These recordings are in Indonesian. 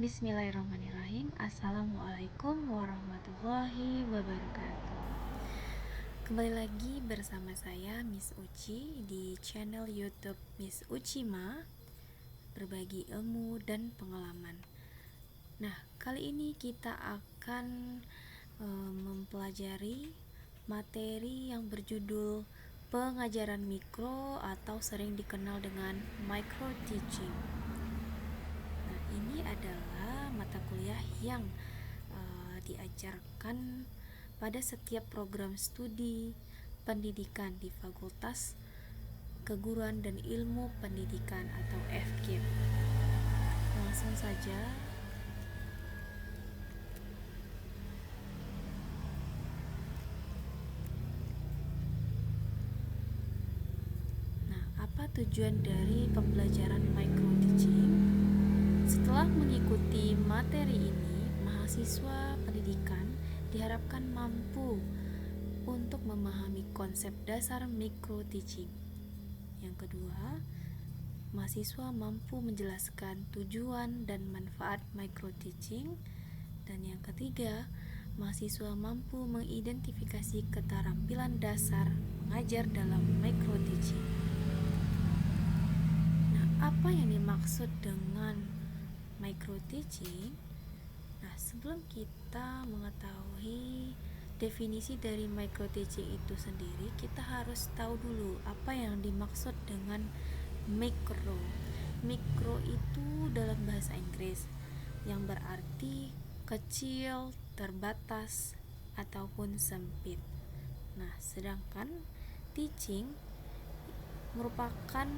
Bismillahirrahmanirrahim. Assalamualaikum warahmatullahi wabarakatuh. Kembali lagi bersama saya Miss Uci di channel YouTube Miss Ucima, berbagi ilmu dan pengalaman. Nah, kali ini kita akan mempelajari materi yang berjudul pengajaran mikro atau sering dikenal dengan micro teaching. Ini adalah mata kuliah yang diajarkan pada setiap program studi pendidikan di Fakultas Keguruan dan Ilmu Pendidikan atau FKIP. Langsung saja. Nah, apa tujuan dari pembelajaran micro teaching? Setelah mengikuti materi ini, mahasiswa pendidikan diharapkan mampu untuk memahami konsep dasar micro teaching. Yang kedua, mahasiswa mampu menjelaskan tujuan dan manfaat micro teaching. Dan yang ketiga, mahasiswa mampu mengidentifikasi keterampilan dasar mengajar dalam micro teaching. Nah, apa yang dimaksud dengan micro teaching? Nah, sebelum kita mengetahui definisi dari micro teaching itu sendiri, kita harus tahu dulu apa yang dimaksud dengan mikro. Mikro itu dalam bahasa Inggris yang berarti kecil, terbatas, ataupun sempit. Nah, sedangkan teaching merupakan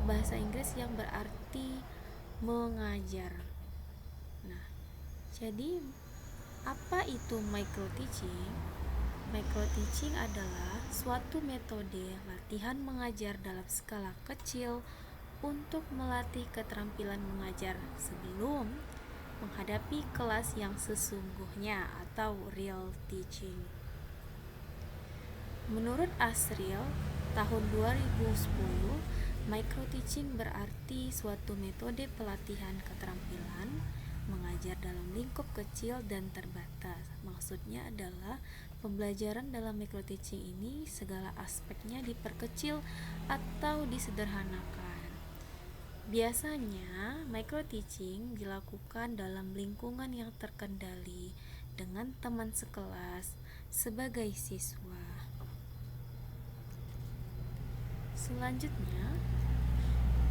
bahasa Inggris yang berarti mengajar. Nah, jadi apa itu micro teaching? Micro teaching adalah suatu metode latihan mengajar dalam skala kecil untuk melatih keterampilan mengajar sebelum menghadapi kelas yang sesungguhnya atau real teaching. Menurut Asriel tahun 2010, micro teaching berarti suatu metode pelatihan keterampilan mengajar dalam lingkup kecil dan terbatas. Maksudnya adalah pembelajaran dalam micro teaching ini segala aspeknya diperkecil atau disederhanakan. Biasanya micro teaching dilakukan dalam lingkungan yang terkendali dengan teman sekelas sebagai siswa. Selanjutnya,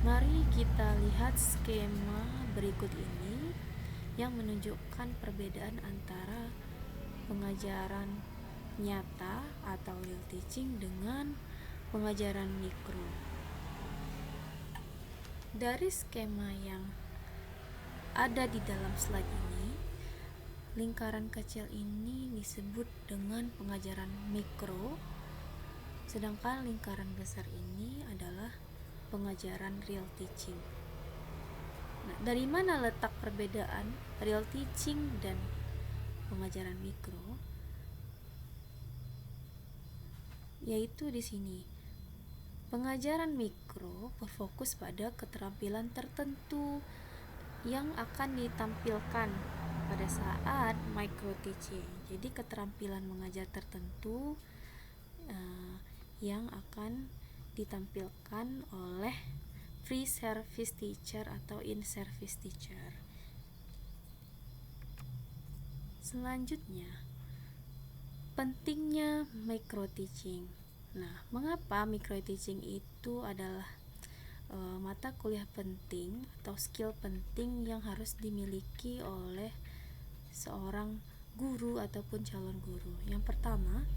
mari kita lihat skema berikut ini yang menunjukkan perbedaan antara pengajaran nyata atau real teaching dengan pengajaran mikro. Dari skema yang ada di dalam slide ini, lingkaran kecil ini disebut dengan pengajaran mikro, sedangkan lingkaran besar ini adalah pengajaran real teaching. Nah, dari mana letak perbedaan real teaching dan pengajaran mikro? Yaitu di sini. Pengajaran mikro berfokus pada keterampilan tertentu yang akan ditampilkan pada saat micro teaching. Jadi keterampilan mengajar tertentu yang akan ditampilkan oleh free service teacher atau in-service teacher. Selanjutnya, pentingnya micro teaching. Nah, mengapa micro teaching itu adalah mata kuliah penting atau skill penting yang harus dimiliki oleh seorang guru ataupun calon guru? Yang pertama,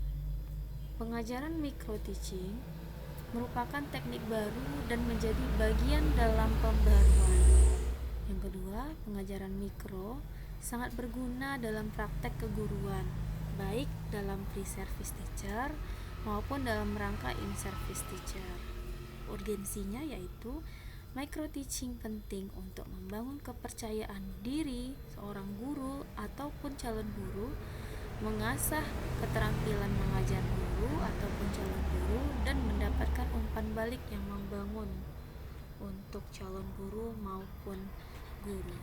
pengajaran micro teaching merupakan teknik baru dan menjadi bagian dalam pembaruan. Yang kedua, pengajaran mikro sangat berguna dalam praktek keguruan, baik dalam free service teacher maupun dalam rangka in-service teacher. Urgensinya yaitu micro teaching penting untuk membangun kepercayaan diri seorang guru ataupun calon guru, mengasah keterampilan mengajar guru ataupun calon guru, dan mendapatkan umpan balik yang membangun untuk calon guru maupun guru.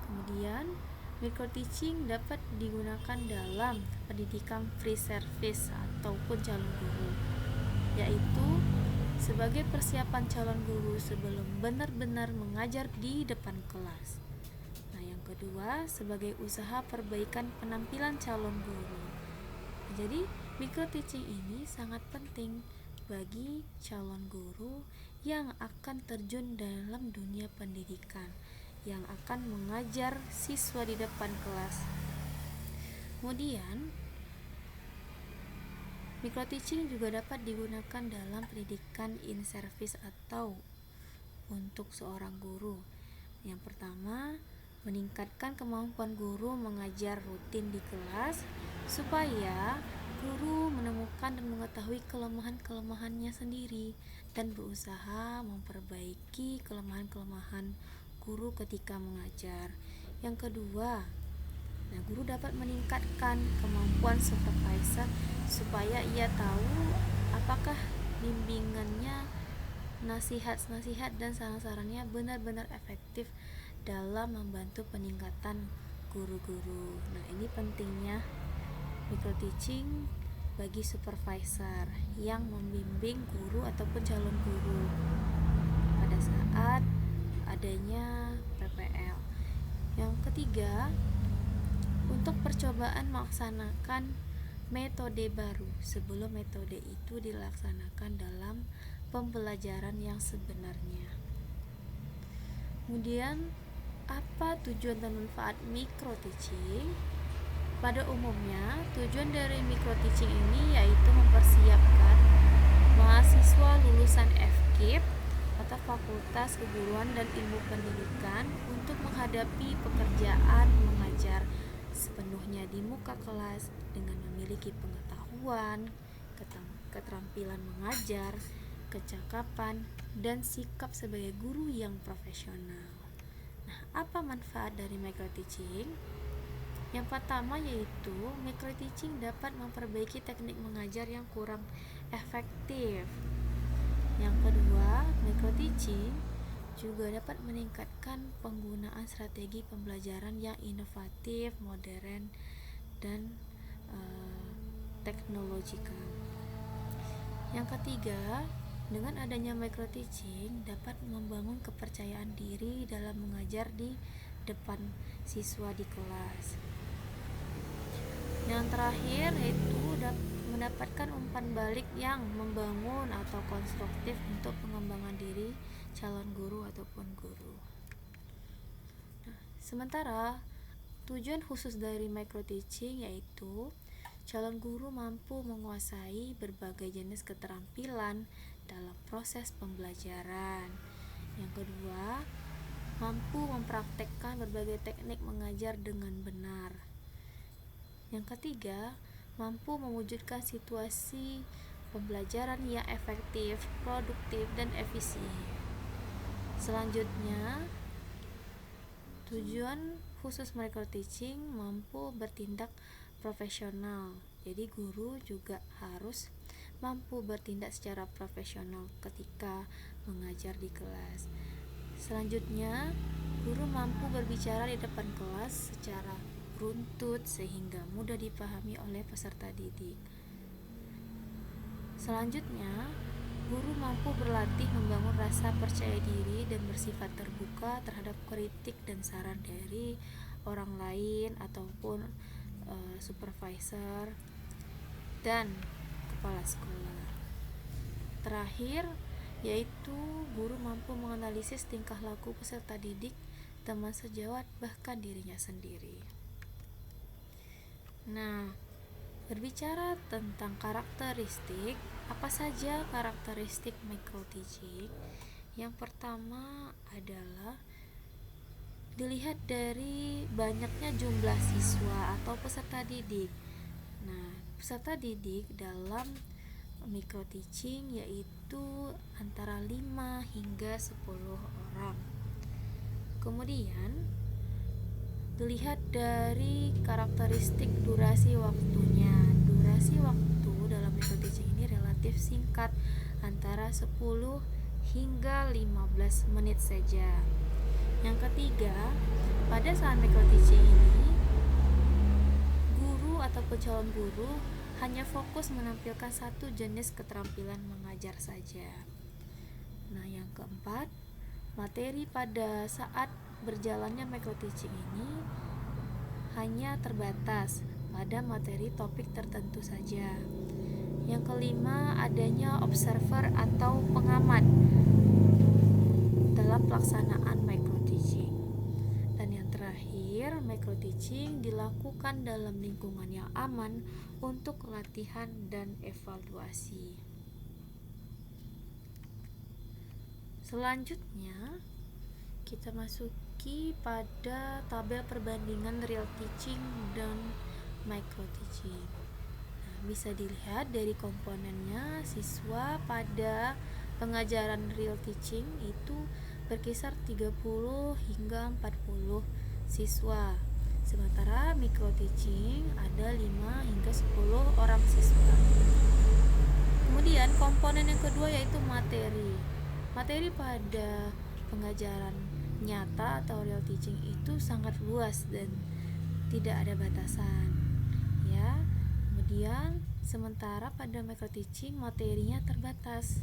Kemudian, micro teaching dapat digunakan dalam pendidikan free service ataupun calon guru, yaitu sebagai persiapan calon guru sebelum benar-benar mengajar di depan kelas. Nah, yang kedua, sebagai usaha perbaikan penampilan calon guru. Jadi, micro teaching ini sangat penting bagi calon guru yang akan terjun dalam dunia pendidikan, yang akan mengajar siswa di depan kelas. Kemudian, micro teaching juga dapat digunakan dalam pendidikan in service atau untuk seorang guru. Yang pertama, meningkatkan kemampuan guru mengajar rutin di kelas supaya guru menemukan dan mengetahui kelemahan-kelemahannya sendiri dan berusaha memperbaiki kelemahan-kelemahan guru ketika mengajar. Yang kedua, guru dapat meningkatkan kemampuan supervisor supaya ia tahu apakah bimbingannya, nasihat-nasihat dan saran-sarannya benar-benar efektif dalam membantu peningkatan guru-guru. Nah, ini pentingnya micro teaching bagi supervisor yang membimbing guru ataupun calon guru pada saat adanya PPL. Yang ketiga, untuk percobaan melaksanakan metode baru sebelum metode itu dilaksanakan dalam pembelajaran yang sebenarnya. Kemudian, apa tujuan dan manfaat micro teaching? Pada umumnya, tujuan dari micro teaching ini yaitu mempersiapkan mahasiswa lulusan FKIP atau Fakultas Keguruan dan Ilmu Pendidikan untuk menghadapi pekerjaan mengajar sepenuhnya di muka kelas dengan memiliki pengetahuan, keterampilan mengajar, kecakapan, dan sikap sebagai guru yang profesional. Nah, apa manfaat dari micro teaching? Yang pertama yaitu micro teaching dapat memperbaiki teknik mengajar yang kurang efektif. Yang kedua, micro teaching juga dapat meningkatkan penggunaan strategi pembelajaran yang inovatif, modern, dan teknologikal. Yang ketiga, dengan adanya micro teaching dapat membangun kepercayaan diri dalam mengajar di depan siswa di kelas. Yang terakhir yaitu mendapatkan umpan balik yang membangun atau konstruktif untuk pengembangan diri calon guru ataupun guru. Nah, sementara tujuan khusus dari micro teaching yaitu calon guru mampu menguasai berbagai jenis keterampilan dalam proses pembelajaran. Yang kedua, mampu mempraktekkan berbagai teknik mengajar dengan benar. Yang ketiga, mampu mewujudkan situasi pembelajaran yang efektif, produktif, dan efisien. Selanjutnya, tujuan khusus micro teaching mampu bertindak profesional. Jadi guru juga harus mampu bertindak secara profesional ketika mengajar di kelas. Selanjutnya, guru mampu berbicara di depan kelas secara runtut sehingga mudah dipahami oleh peserta didik. Selanjutnya, guru mampu berlatih membangun rasa percaya diri dan bersifat terbuka terhadap kritik dan saran dari orang lain ataupun supervisor dan kepala sekolah. Terakhir, yaitu guru mampu menganalisis tingkah laku peserta didik, teman sejawat, bahkan dirinya sendiri. Nah, berbicara tentang karakteristik, apa saja karakteristik micro teaching? Yang pertama adalah dilihat dari banyaknya jumlah siswa atau peserta didik. Nah, peserta didik dalam micro teaching yaitu antara 5 hingga 10 orang. Kemudian dilihat dari karakteristik durasi waktunya. Durasi waktu dalam micro teaching ini relatif singkat, antara 10 hingga 15 menit saja. Yang ketiga, pada saat micro teaching ini, guru ataupun calon guru hanya fokus menampilkan satu jenis keterampilan mengajar saja. Nah, yang keempat, materi pada saat berjalannya micro teaching ini hanya terbatas pada materi topik tertentu saja. Yang kelima, adanya observer atau pengamat dalam pelaksanaan micro teaching. Dan yang terakhir, micro teaching dilakukan dalam lingkungan yang aman untuk latihan dan evaluasi. Selanjutnya, kita masuki pada tabel perbandingan real teaching dan micro teaching. Nah, bisa dilihat dari komponennya, siswa pada pengajaran real teaching itu berkisar 30 hingga 40 siswa. Sementara micro teaching ada 5 hingga 10 orang siswa. Kemudian komponen yang kedua yaitu materi. Materi pada pengajaran nyata atau real teaching itu sangat luas dan tidak ada batasan. Ya. Kemudian sementara pada micro teaching materinya terbatas.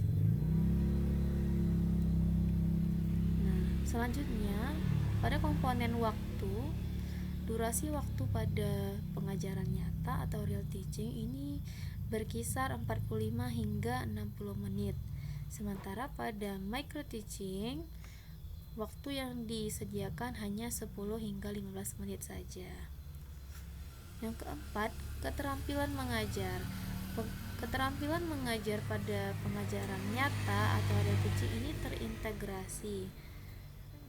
Nah, selanjutnya pada komponen waktu, durasi waktu pada pengajaran nyata atau real teaching ini berkisar 45 hingga 60 menit. Sementara pada micro teaching, waktu yang disediakan hanya 10 hingga 15 menit saja. Yang keempat, keterampilan mengajar. Keterampilan mengajar pada pengajaran nyata atau real teaching ini terintegrasi.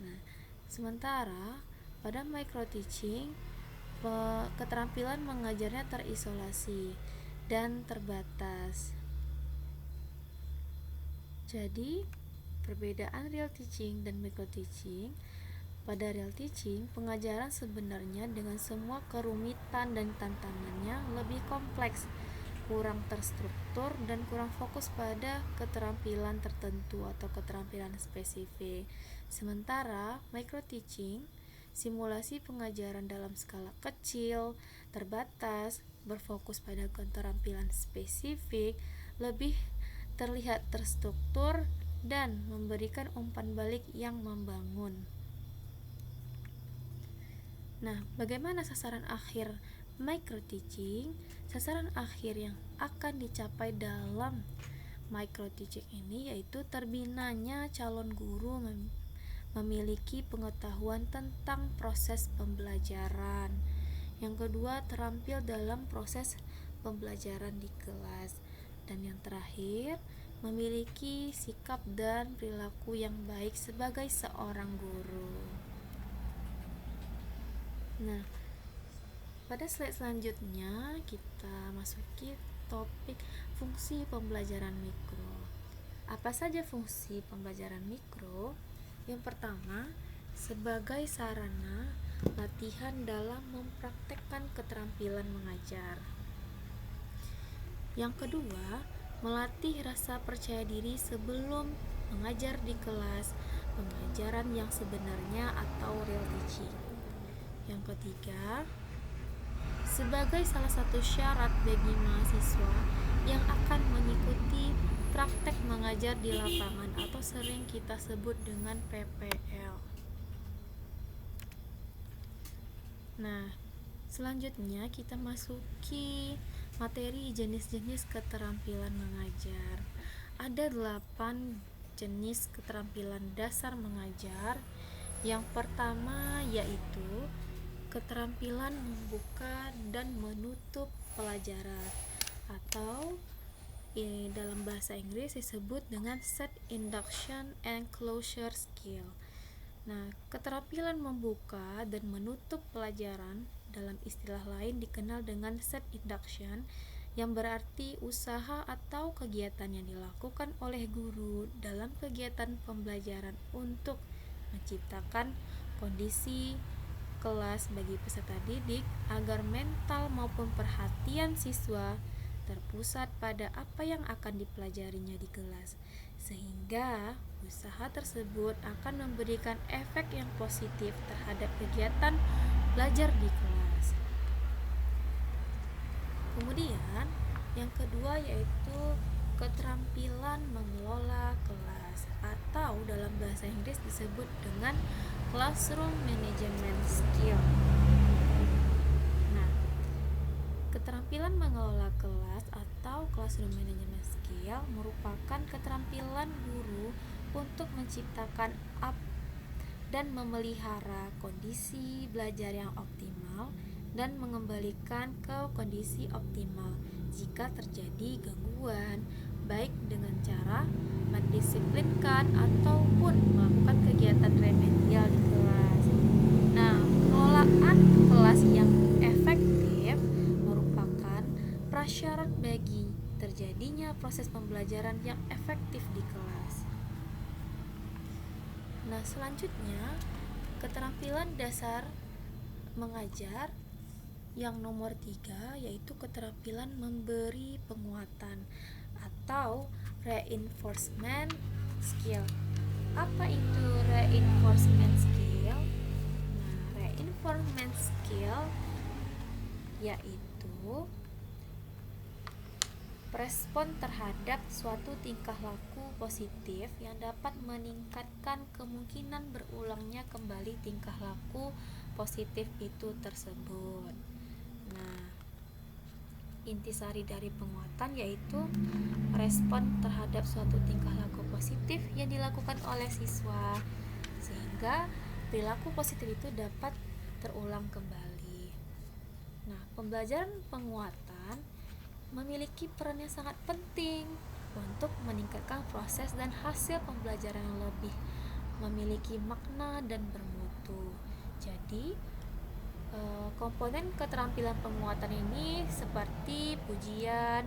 Nah, sementara pada micro teaching, keterampilan mengajarnya terisolasi dan terbatas. Jadi, perbedaan real teaching dan micro teaching, pada real teaching, pengajaran sebenarnya dengan semua kerumitan dan tantangannya lebih kompleks, kurang terstruktur, dan kurang fokus pada keterampilan tertentu atau keterampilan spesifik. Sementara micro teaching, simulasi pengajaran dalam skala kecil, terbatas, berfokus pada keterampilan spesifik, lebih terlihat terstruktur dan memberikan umpan balik yang membangun. Nah, bagaimana sasaran akhir micro teaching? Sasaran akhir yang akan dicapai dalam micro teaching ini yaitu terbinanya calon guru memiliki pengetahuan tentang proses pembelajaran. Yang kedua, terampil dalam proses pembelajaran di kelas. Dan yang terakhir, memiliki sikap dan perilaku yang baik sebagai seorang guru. Nah, pada slide selanjutnya kita masuki topik fungsi pembelajaran mikro. Apa saja fungsi pembelajaran mikro? Yang pertama, sebagai sarana latihan dalam mempraktekkan keterampilan mengajar. Yang kedua, melatih rasa percaya diri sebelum mengajar di kelas pengajaran yang sebenarnya atau real teaching. Yang ketiga, sebagai salah satu syarat bagi mahasiswa yang akan mengikuti praktek mengajar di lapangan atau sering kita sebut dengan PPL. Nah, selanjutnya kita masuki materi jenis-jenis keterampilan mengajar. Ada 8 jenis keterampilan dasar mengajar. Yang pertama yaitu keterampilan membuka dan menutup pelajaran atau dalam bahasa Inggris disebut dengan set induction and closure skill. Nah, keterampilan membuka dan menutup pelajaran dalam istilah lain dikenal dengan set induction, yang berarti usaha atau kegiatan yang dilakukan oleh guru dalam kegiatan pembelajaran untuk menciptakan kondisi kelas bagi peserta didik agar mental maupun perhatian siswa terpusat pada apa yang akan dipelajarinya di kelas, sehingga usaha tersebut akan memberikan efek yang positif terhadap kegiatan belajar di kelas. Kemudian, yang kedua yaitu keterampilan mengelola kelas, atau dalam bahasa Inggris disebut dengan classroom management skill. Nah, keterampilan mengelola kelas atau classroom management skill merupakan keterampilan guru untuk menciptakan dan memelihara kondisi belajar yang optimal dan mengembalikan ke kondisi optimal jika terjadi gangguan, baik dengan cara mendisiplinkan ataupun melakukan kegiatan remedial di kelas. Nah, pengelolaan kelas yang efektif merupakan prasyarat bagi terjadinya proses pembelajaran yang efektif di kelas. Nah, selanjutnya keterampilan dasar mengajar yang nomor 3 yaitu keterampilan memberi penguatan atau reinforcement skill. Apa itu reinforcement skill? Nah, reinforcement skill yaitu respon terhadap suatu tingkah laku positif yang dapat meningkatkan kemungkinan berulangnya kembali tingkah laku positif itu tersebut. Nah, intisari dari penguatan yaitu respon terhadap suatu tingkah laku positif yang dilakukan oleh siswa sehingga perilaku positif itu dapat terulang kembali. Nah, pembelajaran penguatan memiliki peran yang sangat penting untuk meningkatkan proses dan hasil pembelajaran yang lebih memiliki makna dan bermutu. Jadi, komponen keterampilan penguatan ini seperti pujian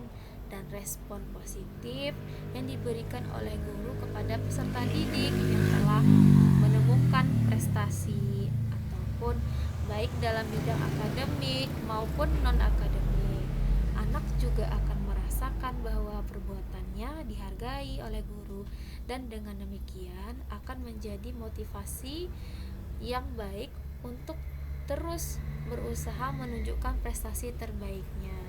dan respon positif yang diberikan oleh guru kepada peserta didik yang telah menemukan prestasi ataupun baik dalam bidang akademik maupun non-akademik. Anak juga akan merasakan bahwa perbuatannya dihargai oleh guru dan dengan demikian akan menjadi motivasi yang baik untuk terus berusaha menunjukkan prestasi terbaiknya.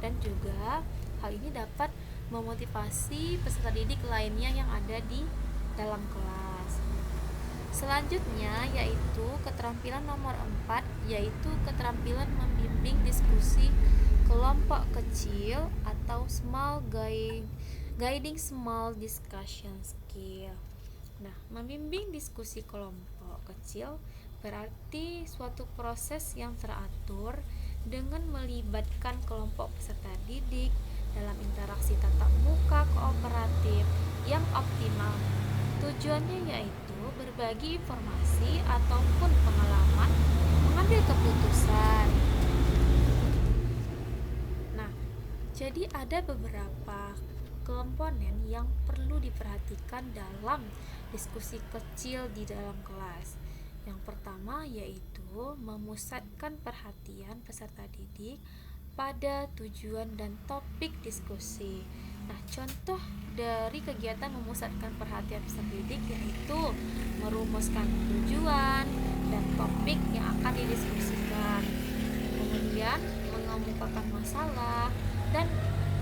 Dan juga hal ini dapat memotivasi peserta didik lainnya yang ada di dalam kelas. Selanjutnya yaitu keterampilan nomor 4 yaitu keterampilan membimbing diskusi kelompok kecil atau guiding small discussion skill. Nah, membimbing diskusi kelompok kecil berarti suatu proses yang teratur dengan melibatkan kelompok peserta didik dalam interaksi tatap muka kooperatif yang optimal. Tujuannya yaitu berbagi informasi ataupun pengalaman, mengambil keputusan. Nah, jadi ada beberapa komponen yang perlu diperhatikan dalam diskusi kecil di dalam kelas. Yang pertama yaitu memusatkan perhatian peserta didik pada tujuan dan topik diskusi. Nah, contoh dari kegiatan memusatkan perhatian peserta didik yaitu merumuskan tujuan dan topik yang akan didiskusikan. Kemudian mengemukakan masalah dan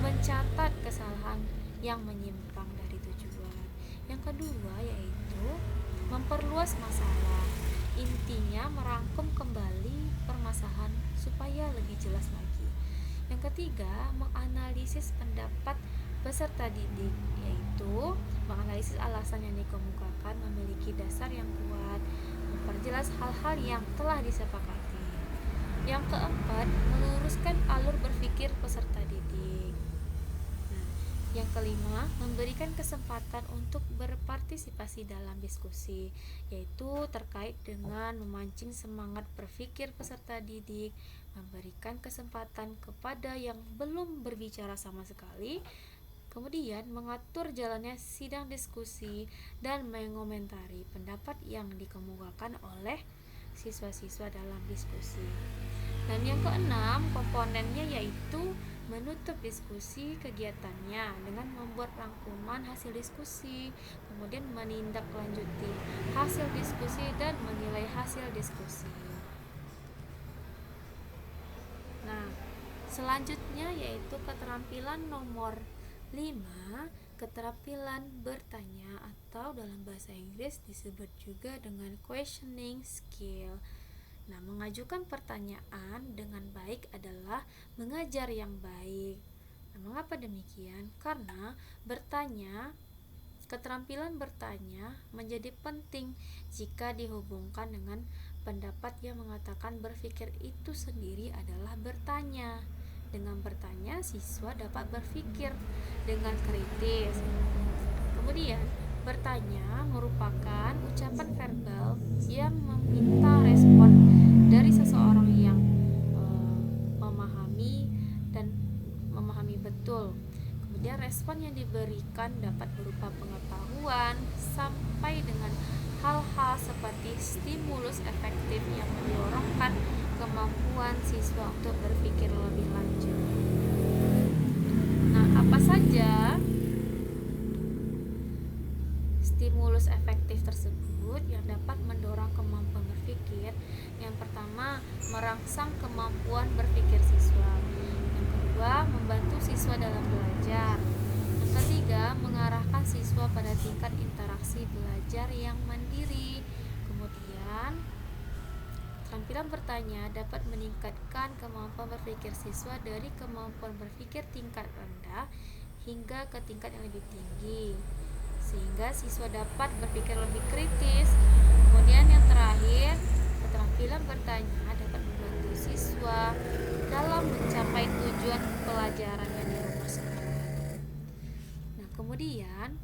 mencatat kesalahan yang menyimpang dari tujuan. Yang kedua yaitu memperluas masalah. Intinya merangkum kembali permasalahan supaya lebih jelas lagi. Yang ketiga, menganalisis pendapat peserta didik, yaitu menganalisis alasan yang dikemukakan memiliki dasar yang kuat, memperjelas hal-hal yang telah disepakati. Yang keempat, meluruskan alur berpikir peserta didik. Nah, yang kelima, memberikan kesempatan untuk berpartisipasi dalam diskusi, yaitu terkait dengan memancing semangat berpikir peserta didik, memberikan kesempatan kepada yang belum berbicara sama sekali, kemudian mengatur jalannya sidang diskusi dan mengomentari pendapat yang dikemukakan oleh siswa-siswa dalam diskusi. Dan yang keenam, komponennya yaitu menutup diskusi kegiatannya dengan membuat rangkuman hasil diskusi, kemudian menindaklanjuti hasil diskusi dan menilai hasil diskusi. Nah, selanjutnya yaitu keterampilan nomor 5, keterampilan bertanya atau dalam bahasa Inggris disebut juga dengan questioning skill. Nah, mengajukan pertanyaan dengan baik adalah mengajar yang baik. Nah, mengapa demikian? Karena keterampilan bertanya menjadi penting jika dihubungkan dengan pendapat yang mengatakan berpikir itu sendiri adalah bertanya. Dengan bertanya, siswa dapat berpikir dengan kritis. Kemudian, bertanya merupakan ucapan verbal yang meminta respon dari seseorang yang memahami dan memahami betul. Kemudian respon yang diberikan dapat berupa pengetahuan sampai dengan hal-hal seperti stimulus efektif yang mendorongkan kemampuan siswa untuk berpikir lebih lanjut. Nah, apa saja stimulus efektif tersebut yang dapat mendorong kemampuan berpikir? Yang pertama, merangsang kemampuan berpikir siswa. Yang kedua, membantu siswa dalam belajar. Yang ketiga, mengarahkan siswa pada tingkat interaksi belajar yang mandiri. Kemudian, keterampilan bertanya dapat meningkatkan kemampuan berpikir siswa dari kemampuan berpikir tingkat rendah hingga ke tingkat yang lebih tinggi, sehingga siswa dapat berpikir lebih kritis. Kemudian yang terakhir, keterampilan bertanya dapat membantu siswa dalam mencapai tujuan pelajaran yang dirumuskan. Nah, kemudian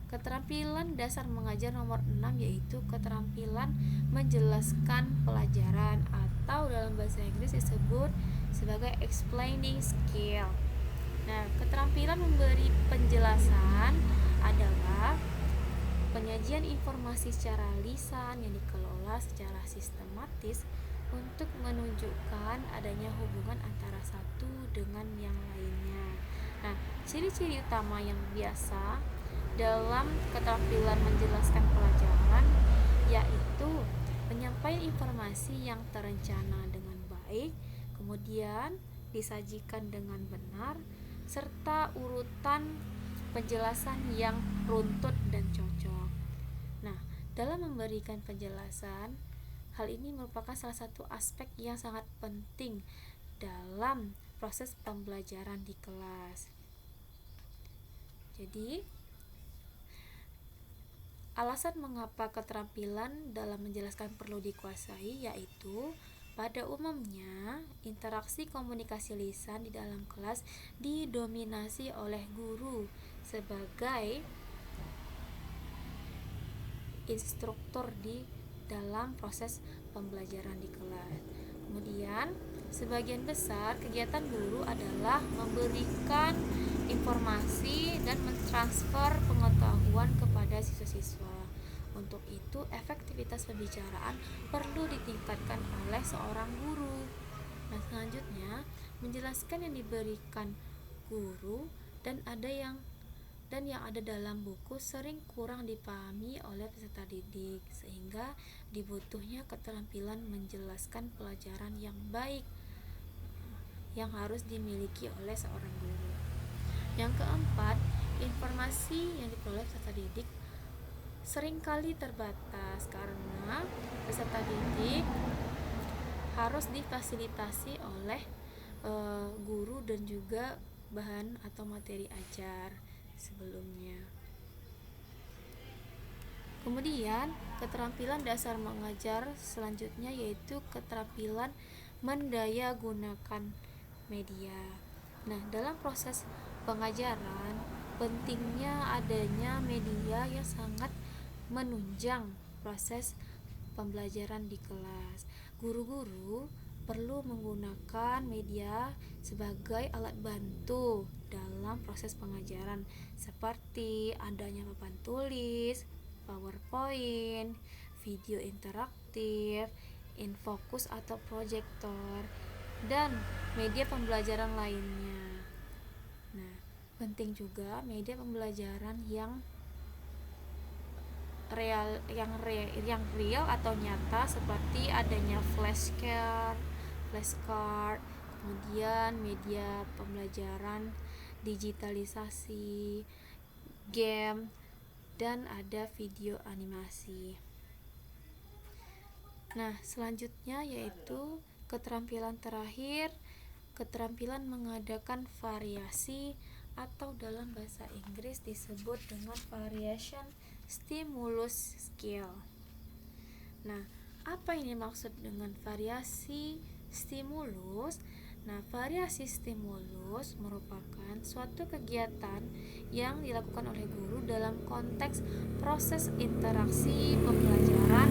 keterampilan dasar mengajar nomor 6 yaitu keterampilan menjelaskan pelajaran atau dalam bahasa Inggris disebut sebagai explaining skill. Nah, keterampilan memberi penjelasan adalah penyajian informasi secara lisan yang dikelola secara sistematis untuk menunjukkan adanya hubungan antara satu dengan yang lainnya. Nah, ciri-ciri utama yang biasa dalam keterampilan menjelaskan pelajaran yaitu penyampaian informasi yang terencana dengan baik, kemudian disajikan dengan benar, serta urutan penjelasan yang runtut dan cocok. Nah, dalam memberikan penjelasan, hal ini merupakan salah satu aspek yang sangat penting dalam proses pembelajaran di kelas. Jadi, alasan mengapa keterampilan dalam menjelaskan perlu dikuasai yaitu pada umumnya, interaksi komunikasi lisan di dalam kelas didominasi oleh guru sebagai instruktur di dalam proses pembelajaran di kelas. Kemudian, sebagian besar kegiatan guru adalah memberikan informasi dan mentransfer pengetahuan kepada siswa-siswa. Untuk itu, efektivitas pembicaraan perlu ditingkatkan oleh seorang guru. Nah, selanjutnya, menjelaskan yang diberikan guru dan yang ada dalam buku sering kurang dipahami oleh peserta didik, sehingga dibutuhnya keterampilan menjelaskan pelajaran yang baik yang harus dimiliki oleh seorang guru. Yang keempat, informasi yang diperoleh peserta didik seringkali terbatas karena peserta didik harus difasilitasi oleh guru dan juga bahan atau materi ajar sebelumnya. Kemudian, keterampilan dasar mengajar selanjutnya yaitu keterampilan mendayagunakan media. Nah, dalam proses pengajaran, pentingnya adanya media yang sangat menunjang proses pembelajaran di kelas. Guru-guru perlu menggunakan media sebagai alat bantu dalam proses pengajaran seperti adanya papan tulis, PowerPoint, video interaktif, infocus atau proyektor. dan media pembelajaran lainnya. Nah, penting juga media pembelajaran yang real atau nyata, seperti adanya flashcard, kemudian media pembelajaran digitalisasi, game, dan ada video animasi. Nah, selanjutnya yaitu keterampilan terakhir, keterampilan mengadakan variasi atau dalam bahasa Inggris disebut dengan variation stimulus skill. Nah, apa ini maksud dengan variasi stimulus? Nah, variasi stimulus merupakan suatu kegiatan yang dilakukan oleh guru dalam konteks proses interaksi pembelajaran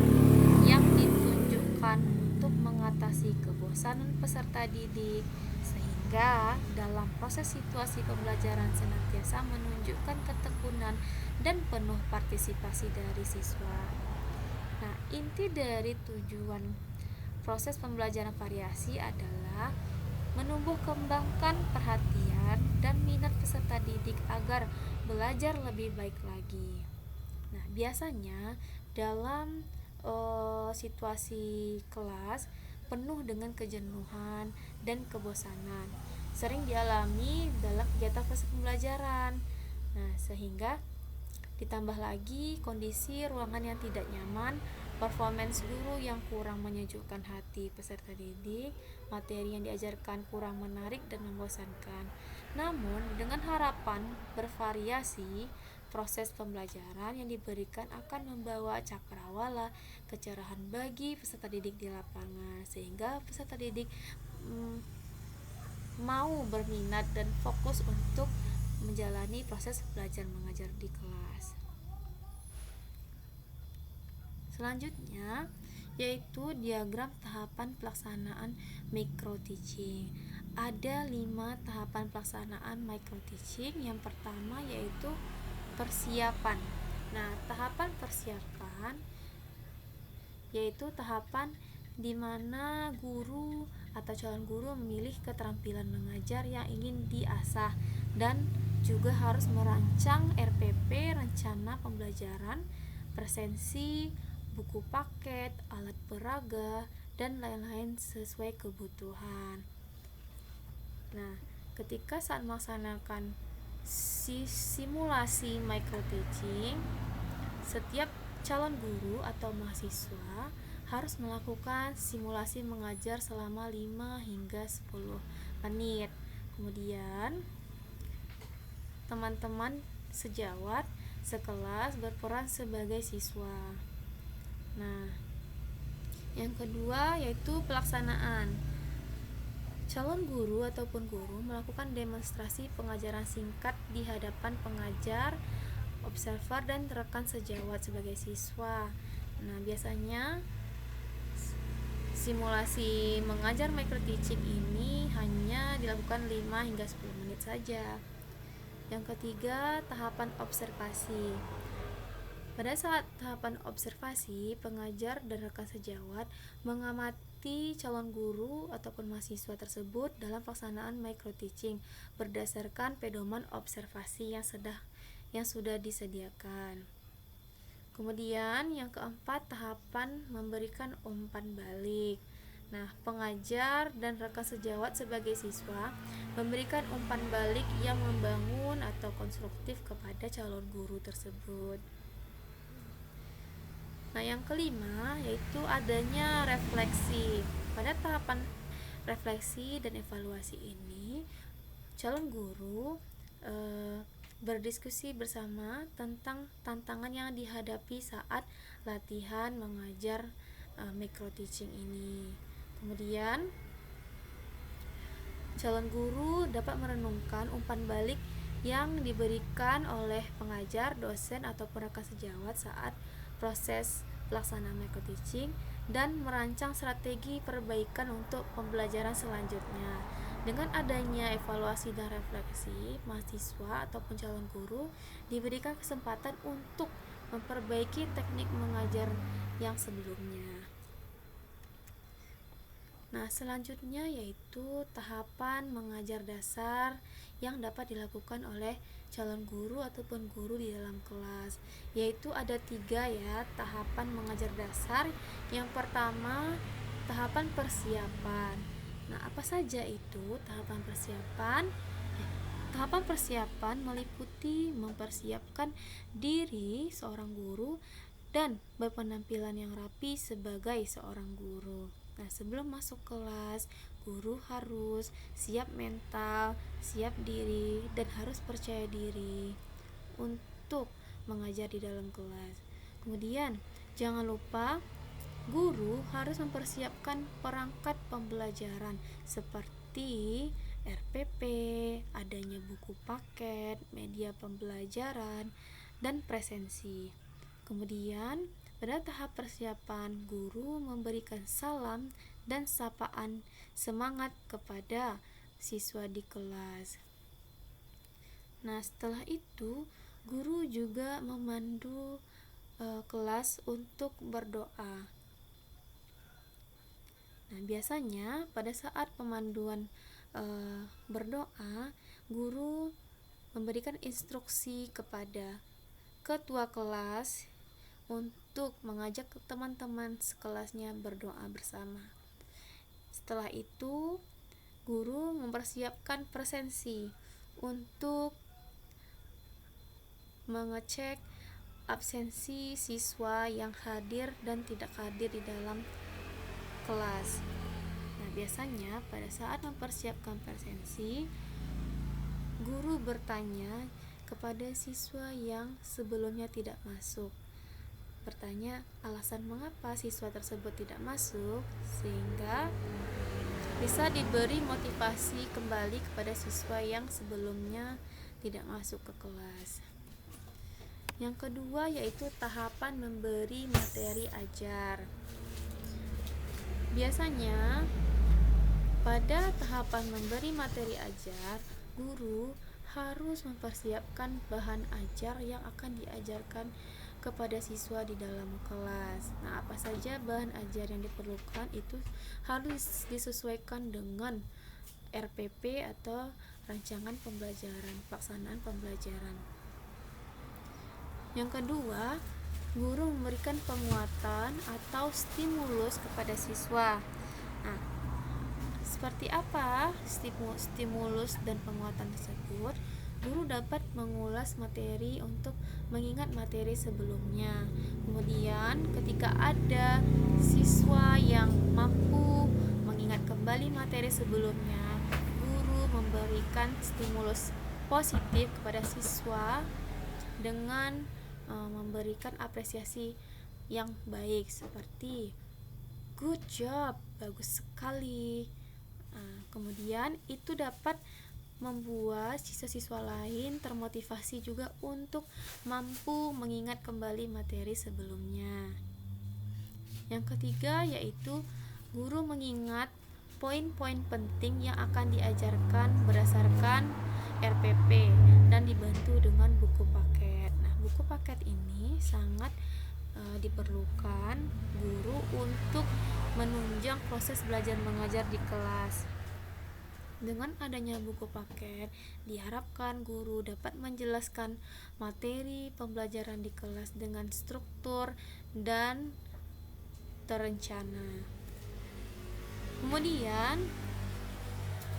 yang ditunjukkan untuk mengatasi kebosanan peserta didik, sehingga dalam proses situasi pembelajaran senantiasa menunjukkan ketekunan dan penuh partisipasi dari siswa. Nah, inti dari tujuan proses pembelajaran variasi adalah menumbuh kembangkan perhatian dan minat peserta didik agar belajar lebih baik lagi. Nah, biasanya dalam situasi kelas penuh dengan kejenuhan dan kebosanan sering dialami dalam kegiatan proses pembelajaran. Nah, sehingga ditambah lagi kondisi ruangan yang tidak nyaman, performance guru yang kurang menyejukkan hati peserta didik, materi yang diajarkan kurang menarik dan membosankan. Namun, dengan harapan bervariasi, proses pembelajaran yang diberikan akan membawa cakrawala kecerahan bagi peserta didik di lapangan, sehingga peserta didik mau berminat dan fokus untuk menjalani proses belajar mengajar di kelas. Selanjutnya yaitu diagram tahapan pelaksanaan micro teaching. Ada 5 tahapan pelaksanaan micro teaching. Yang pertama yaitu persiapan. Nah, tahapan persiapan yaitu tahapan di mana guru atau calon guru memilih keterampilan mengajar yang ingin diasah dan juga harus merancang RPP, rencana pembelajaran, presensi, buku paket, alat peraga, dan lain-lain sesuai kebutuhan. Nah, ketika saat melaksanakan simulasi micro teaching, setiap calon guru atau mahasiswa harus melakukan simulasi mengajar selama 5 hingga 10 menit. Kemudian teman-teman sejawat sekelas berperan sebagai siswa. Nah, yang kedua yaitu pelaksanaan. Calon guru ataupun guru melakukan demonstrasi pengajaran singkat di hadapan pengajar, observer, dan rekan sejawat sebagai siswa. Nah, biasanya simulasi mengajar micro teaching ini hanya dilakukan 5 hingga 10 menit saja. Yang ketiga, tahapan observasi. Pada saat tahapan observasi, pengajar dan rekan sejawat mengamati calon guru ataupun mahasiswa tersebut dalam pelaksanaan micro teaching berdasarkan pedoman observasi yang sudah disediakan. Kemudian yang keempat, tahapan memberikan umpan balik. Nah, pengajar dan rekan sejawat sebagai siswa memberikan umpan balik yang membangun atau konstruktif kepada calon guru tersebut. Nah, yang kelima yaitu adanya refleksi. Pada tahapan refleksi dan evaluasi ini, calon guru berdiskusi bersama tentang tantangan yang dihadapi saat latihan mengajar micro teaching ini. Kemudian calon guru dapat merenungkan umpan balik yang diberikan oleh pengajar, dosen, ataupun rekan sejawat saat proses pelaksanaan micro teaching dan merancang strategi perbaikan untuk pembelajaran selanjutnya. Dengan adanya evaluasi dan refleksi, mahasiswa ataupun calon guru diberikan kesempatan untuk memperbaiki teknik mengajar yang sebelumnya. Nah, selanjutnya yaitu tahapan mengajar dasar yang dapat dilakukan oleh calon guru ataupun guru di dalam kelas. Yaitu ada 3 ya, tahapan mengajar dasar. Yang pertama, tahapan persiapan. Nah, apa saja itu tahapan persiapan? Tahapan persiapan meliputi mempersiapkan diri seorang guru dan berpenampilan yang rapi sebagai seorang guru. Nah, sebelum masuk kelas, guru harus siap mental, siap diri, dan harus percaya diri untuk mengajar di dalam kelas. Kemudian, jangan lupa guru harus mempersiapkan perangkat pembelajaran seperti RPP, adanya buku paket, media pembelajaran, dan presensi. Kemudian, pada tahap persiapan, guru memberikan salam dan sapaan semangat kepada siswa di kelas. Nah, setelah itu, guru juga memandu kelas untuk berdoa. Nah, biasanya pada saat pemanduan berdoa, guru memberikan instruksi kepada ketua kelas untuk mengajak teman-teman sekelasnya berdoa bersama. Setelah itu, guru mempersiapkan presensi untuk mengecek absensi siswa yang hadir dan tidak hadir di dalam kelas. Nah, biasanya pada saat mempersiapkan presensi, guru bertanya kepada siswa yang sebelumnya tidak masuk. Bertanya alasan mengapa siswa tersebut tidak masuk, sehingga bisa diberi motivasi kembali kepada siswa yang sebelumnya tidak masuk ke kelas. Yang kedua yaitu tahapan memberi materi ajar. Biasanya pada tahapan memberi materi ajar, guru harus mempersiapkan bahan ajar yang akan diajarkan kepada siswa di dalam kelas. Nah, apa saja bahan ajar yang diperlukan itu harus disesuaikan dengan RPP atau rancangan pembelajaran, pelaksanaan pembelajaran. Yang kedua, guru memberikan penguatan atau stimulus kepada siswa. Nah, seperti apa stimulus dan penguatan tersebut? Guru dapat mengulas materi untuk mengingat materi sebelumnya. Kemudian, ketika ada siswa yang mampu mengingat kembali materi sebelumnya, guru memberikan stimulus positif kepada siswa dengan memberikan apresiasi yang baik seperti good job, bagus sekali. Kemudian itu dapat membuat siswa-siswa lain termotivasi juga untuk mampu mengingat kembali materi sebelumnya. Yang ketiga yaitu guru mengingat poin-poin penting yang akan diajarkan berdasarkan RPP dan dibantu dengan buku paket. Nah, buku paket ini sangat diperlukan guru untuk menunjang proses belajar mengajar di kelas. Dengan adanya buku paket, diharapkan guru dapat menjelaskan materi pembelajaran di kelas dengan struktur dan terencana. Kemudian,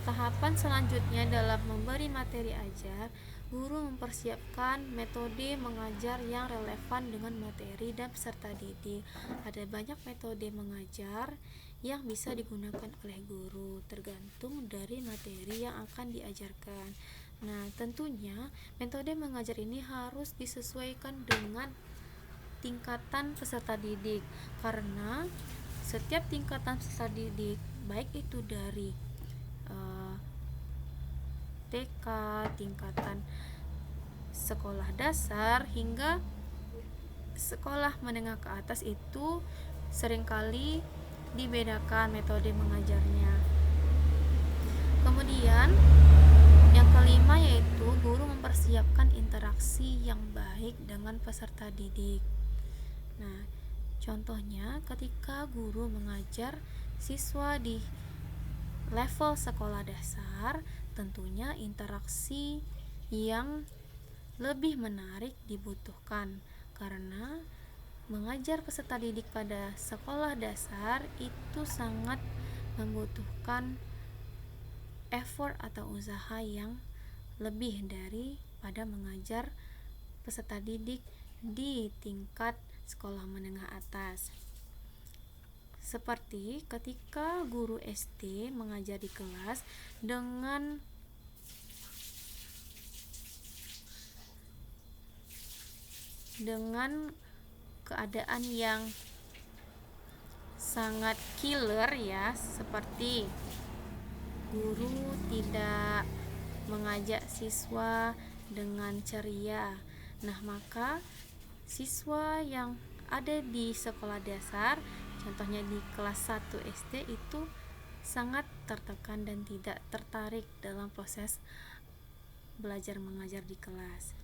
tahapan selanjutnya dalam memberi materi ajar, guru mempersiapkan metode mengajar yang relevan dengan materi dan peserta didik. Ada banyak metode mengajar yang bisa digunakan oleh guru tergantung dari materi yang akan diajarkan. Nah, tentunya metode mengajar ini harus disesuaikan dengan tingkatan peserta didik, karena setiap tingkatan peserta didik, baik itu dari TK, tingkatan sekolah dasar hingga sekolah menengah ke atas, itu seringkali dibedakan metode mengajarnya. Kemudian yang kelima yaitu guru mempersiapkan interaksi yang baik dengan peserta didik. Nah, contohnya ketika guru mengajar siswa di level sekolah dasar, tentunya interaksi yang lebih menarik dibutuhkan, karena mengajar peserta didik pada sekolah dasar itu sangat membutuhkan effort atau usaha yang lebih daripada mengajar peserta didik di tingkat sekolah menengah atas. Seperti ketika guru SD mengajar di kelas dengan keadaan yang sangat killer ya, seperti guru tidak mengajak siswa dengan ceria. Nah, maka siswa yang ada di sekolah dasar, contohnya di kelas 1 SD, itu sangat tertekan dan tidak tertarik dalam proses belajar mengajar di kelas.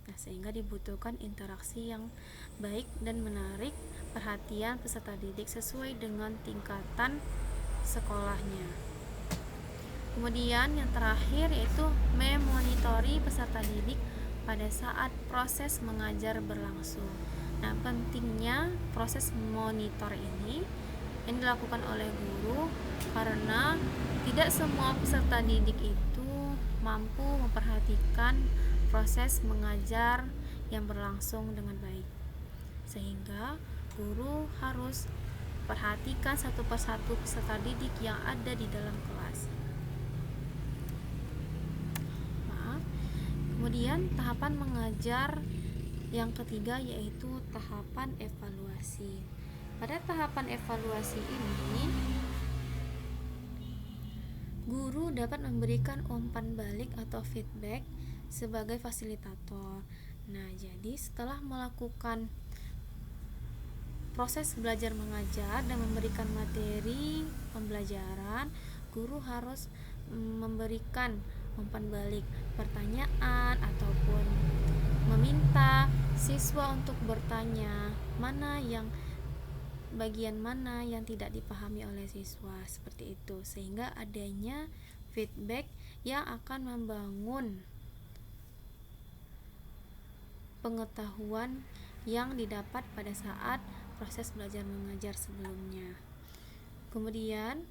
Nah, sehingga dibutuhkan interaksi yang baik dan menarik perhatian peserta didik sesuai dengan tingkatan sekolahnya. Kemudian yang terakhir yaitu memonitori peserta didik pada saat proses mengajar berlangsung. Nah, pentingnya proses monitor ini yang dilakukan oleh guru karena tidak semua peserta didik itu mampu memperhatikan proses mengajar yang berlangsung dengan baik, sehingga guru harus perhatikan satu persatu peserta didik yang ada di dalam kelas. Kemudian tahapan mengajar yang ketiga yaitu tahapan evaluasi. Pada tahapan evaluasi ini, guru dapat memberikan umpan balik atau feedback sebagai fasilitator. Nah, jadi setelah melakukan proses belajar mengajar dan memberikan materi pembelajaran, guru harus memberikan umpan balik, pertanyaan, ataupun meminta siswa untuk bertanya bagian mana yang tidak dipahami oleh siswa, seperti itu, sehingga adanya feedback yang akan membangun pengetahuan yang didapat pada saat proses belajar mengajar sebelumnya. Kemudian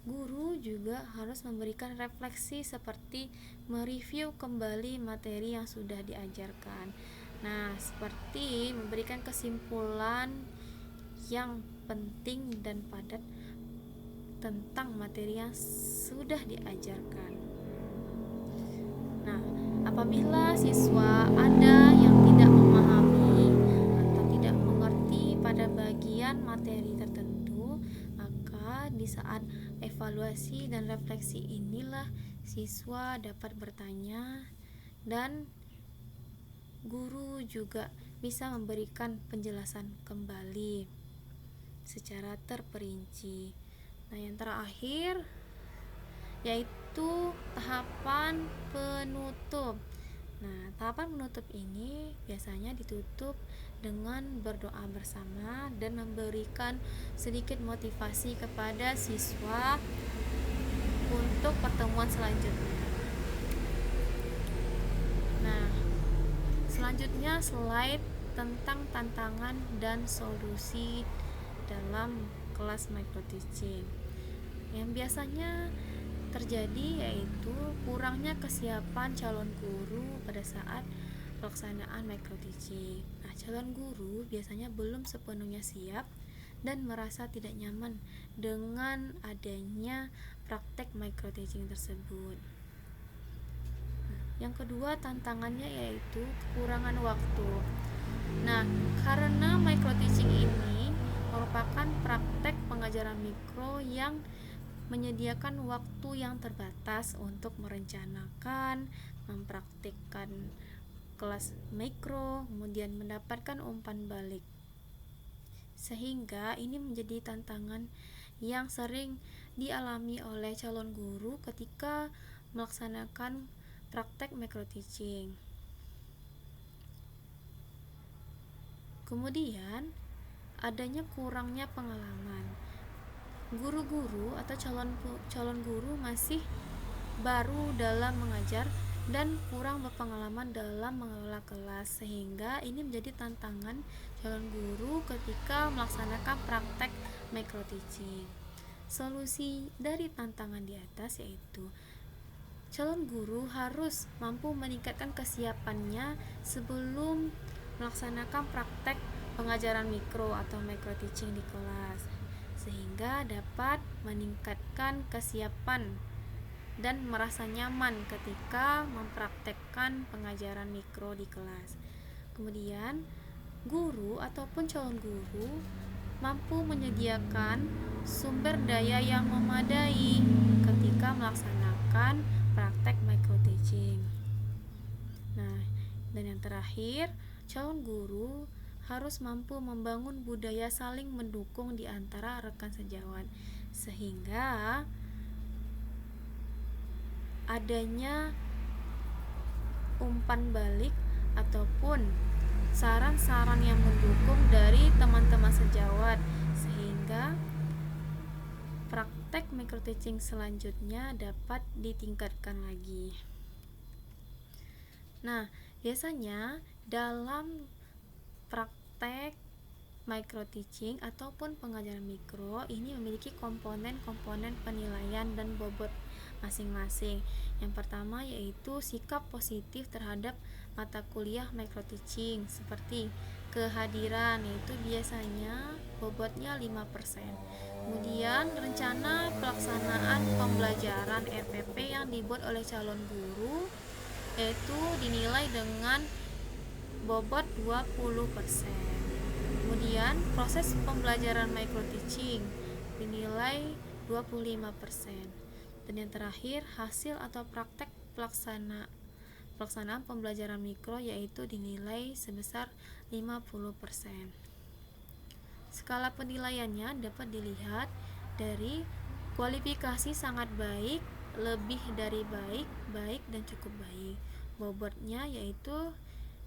guru juga harus memberikan refleksi seperti mereview kembali materi yang sudah diajarkan. Nah, seperti memberikan kesimpulan yang penting dan padat tentang materi yang sudah diajarkan. Nah, apabila siswa ada yang tidak memahami atau tidak mengerti pada bagian materi tertentu, maka di saat evaluasi dan refleksi inilah siswa dapat bertanya dan guru juga bisa memberikan penjelasan kembali secara terperinci. Nah, yang terakhir yaitu tahapan penutup. Nah, tahapan penutup ini biasanya ditutup dengan berdoa bersama dan memberikan sedikit motivasi kepada siswa untuk pertemuan selanjutnya. Nah, selanjutnya slide tentang tantangan dan solusi dalam kelas microteaching. Yang biasanya terjadi yaitu kurangnya kesiapan calon guru pada saat pelaksanaan microteaching. Nah, calon guru biasanya belum sepenuhnya siap dan merasa tidak nyaman dengan adanya praktek microteaching tersebut. Nah, yang kedua tantangannya yaitu kekurangan waktu. Nah, karena microteaching ini merupakan praktek pengajaran mikro yang menyediakan waktu yang terbatas untuk merencanakan, mempraktikkan kelas mikro, kemudian mendapatkan umpan balik. Sehingga ini menjadi tantangan yang sering dialami oleh calon guru ketika melaksanakan praktek microteaching. Kemudian adanya kurangnya pengalaman. guru-guru atau calon guru masih baru dalam mengajar dan kurang berpengalaman dalam mengelola kelas, sehingga ini menjadi tantangan calon guru ketika melaksanakan praktek micro teaching. Solusi dari tantangan di atas yaitu calon guru harus mampu meningkatkan kesiapannya sebelum melaksanakan praktek pengajaran mikro atau micro teaching di kelas, sehingga dapat meningkatkan kesiapan dan merasa nyaman ketika mempraktekkan pengajaran mikro di kelas. Kemudian, guru ataupun calon guru mampu menyediakan sumber daya yang memadai ketika melaksanakan praktek micro teaching. Nah, dan yang terakhir, calon guru harus mampu membangun budaya saling mendukung di antara rekan sejawat, sehingga adanya umpan balik ataupun saran-saran yang mendukung dari teman-teman sejawat, sehingga praktek micro teaching selanjutnya dapat ditingkatkan lagi. Nah, biasanya dalam praktek micro teaching ataupun pengajaran mikro ini memiliki komponen-komponen penilaian dan bobot masing-masing. Yang pertama yaitu sikap positif terhadap mata kuliah micro teaching, seperti kehadiran, yaitu biasanya bobotnya 5%. Kemudian rencana pelaksanaan pembelajaran RPP yang dibuat oleh calon guru yaitu dinilai dengan bobot 20%. Kemudian proses pembelajaran micro teaching dinilai 25%. Dan yang terakhir, hasil atau praktek pelaksanaan pembelajaran mikro yaitu dinilai sebesar 50%. Skala penilaiannya dapat dilihat dari kualifikasi sangat baik, lebih dari baik, baik, dan cukup baik. Bobotnya yaitu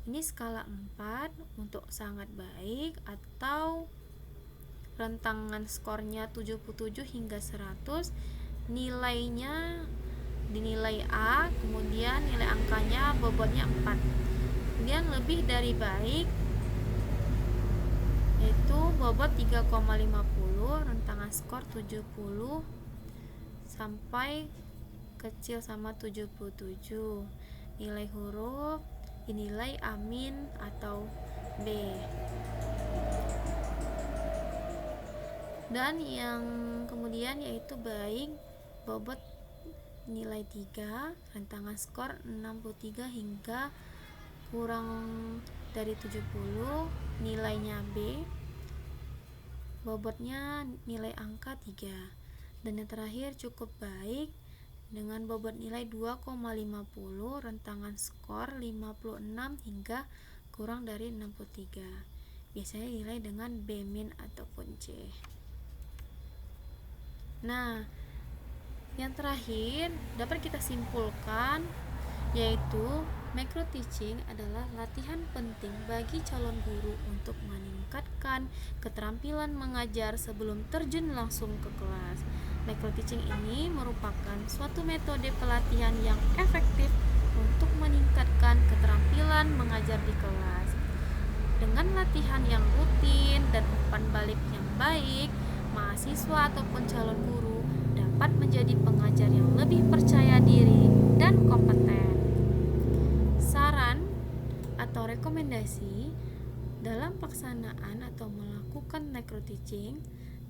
ini skala 4 untuk sangat baik, atau rentangan skornya 77 hingga 100, nilainya dinilai A, kemudian nilai angkanya bobotnya 4. Kemudian lebih dari baik yaitu bobot 3,50, rentangan skor 70 sampai kecil sama 77. Nilai huruf dinilai amin atau B. Dan yang kemudian yaitu baik, bobot nilai 3, rentangan skor 63 hingga kurang dari 70, nilainya B, bobotnya nilai angka 3. Dan yang terakhir cukup baik dengan bobot nilai 2,50, rentangan skor 56 hingga kurang dari 63. Biasanya nilai dengan B- ataupun C. Nah, yang terakhir dapat kita simpulkan yaitu micro teaching adalah latihan penting bagi calon guru untuk meningkatkan keterampilan mengajar sebelum terjun langsung ke kelas. Micro teaching ini merupakan suatu metode pelatihan yang efektif untuk meningkatkan keterampilan mengajar di kelas. Dengan latihan yang rutin dan umpan balik yang baik, mahasiswa ataupun calon guru dapat menjadi pengajar yang lebih percaya diri dan kompeten. Saran atau rekomendasi dalam pelaksanaan atau melakukan micro teaching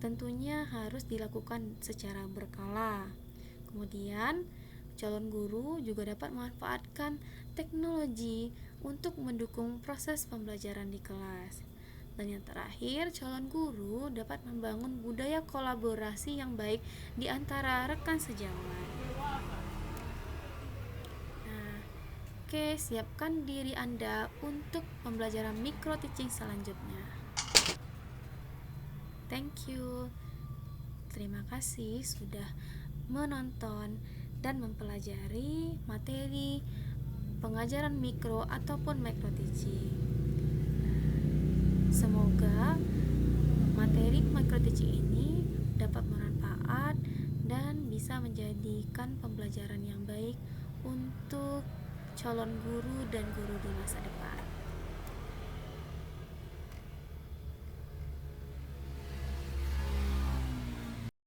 tentunya harus dilakukan secara berkala. Kemudian, calon guru juga dapat memanfaatkan teknologi untuk mendukung proses pembelajaran di kelas. Dan yang terakhir, calon guru dapat membangun budaya kolaborasi yang baik di antara rekan sejawat. Nah, oke, siapkan diri Anda untuk pembelajaran micro teaching selanjutnya. Thank you. Terima kasih sudah menonton dan mempelajari materi pengajaran mikro ataupun micro teaching. Semoga materi micro teaching ini dapat bermanfaat bisa menjadikan pembelajaran yang baik untuk calon guru dan guru di masa depan.